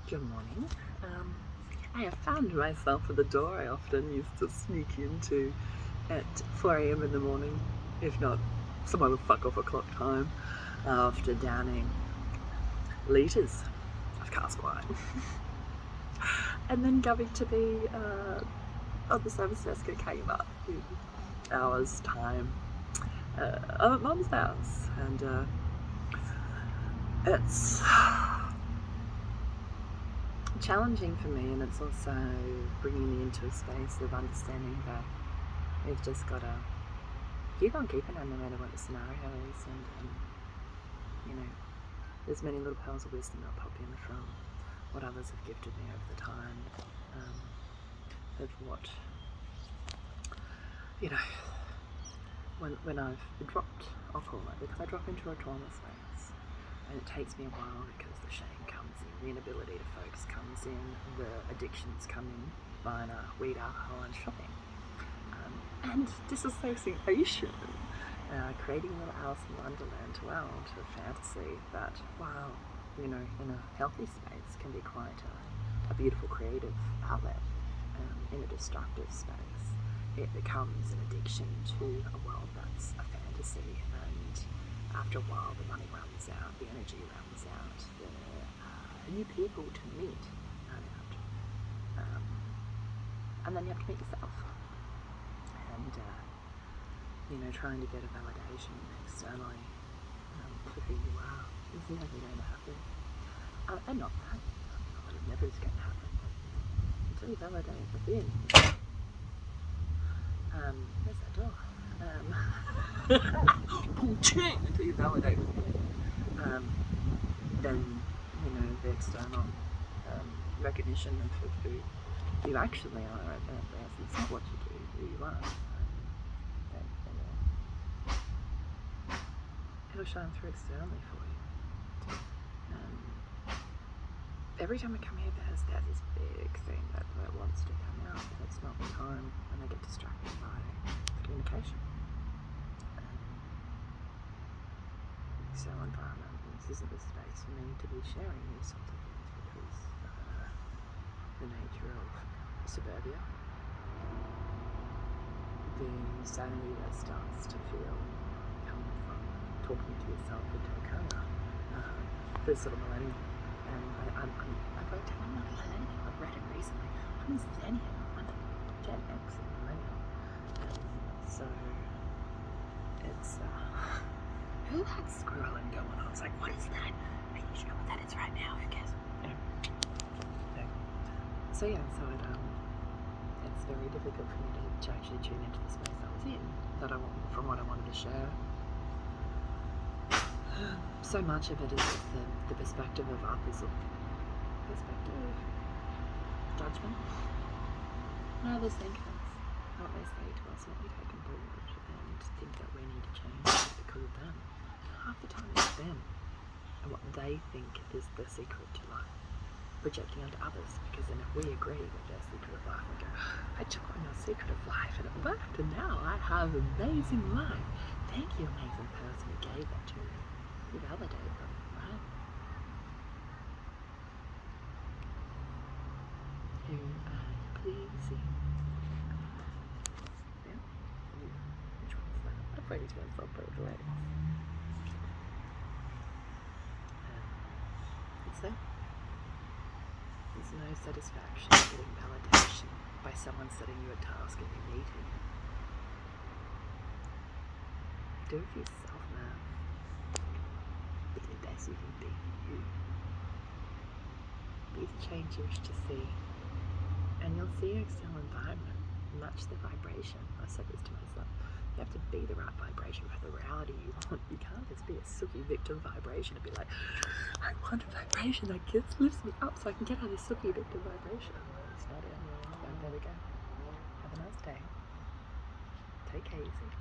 Good morning. I have found myself at the door I often used to sneak into at 4 a.m. in the morning, if not some other fuck off o'clock time, after downing litres of cask wine. And then going to be on the service desk at Kmart in hours' time. I'm at Mum's house, and it's challenging for me, and it's also bringing me into a space of understanding that we've just got to keep on keeping on no matter what the scenario is, and you know, there's many little pearls of wisdom that pop in from what others have gifted me over the time, of what, you know, when I've dropped, I'll call it, because I drop into a trauma space, and it takes me a while because the shame comes in, the inability to focus comes in, the addictions come in, via weed, alcohol, and shopping. And disassociation, creating a little Alice in Wonderland world of fantasy that, while, you know, in a healthy space, can be quite a beautiful creative outlet. In a destructive space, it becomes an addiction to a world that's a fantasy, and after a while the money runs out, the energy runs out, the new people to meet run out, and then you have to meet yourself, and you know, trying to get a validation externally for who you are is never going to happen, and not that it never is going to happen until you validate within. Where's that door? Until you validate within. Then, you know, the external recognition of who you actually are at that best. It's not what you do, who you are. It'll shine through externally for you. Every time I come here, there's this big thing that wants to come out, but it's not the time, and I get distracted by communication. Cell environment, this isn't the space for me to be sharing these sorts of things because the nature of suburbia, the sanity that starts to feel coming from talking to yourself into a camera, this sort of millennial. And I'm not a millennial, I've read it recently. I'm a zennial, I'm a Gen X millennial. So it's who had scrolling going on? I was like, what is that? I need to know what that is right now, who cares? So it's very difficult for me to actually tune into the space I was in, from what I wanted to share. So much of it is just the perspective of others, judgment, what others think of us, what they say to us, what we take on board, and think that we need to change because of them. Half the time it's them, and what they think is the secret to life, projecting onto others, because then if we agree with their secret of life, we go, I took on your secret of life and it worked, and now I have an amazing life. Thank you, amazing person who gave that to me. You validate them, right? Who are you pleasing? Yeah? Which one's that? I've already to myself already. It's there. There's no satisfaction in getting validation by someone setting you a task and you meeting it. Do it for yourself, man. Be the best you can be. You. Be the change you wish to see. And you'll see your external environment match the vibration. I said this to myself. You have to be the right vibration for the reality you want. You can't just be a sucky victim vibration and be like, I want a vibration that lifts me up so I can get out of this sucky victim vibration. It's not it. So there we go. Have a nice day. Take it easy.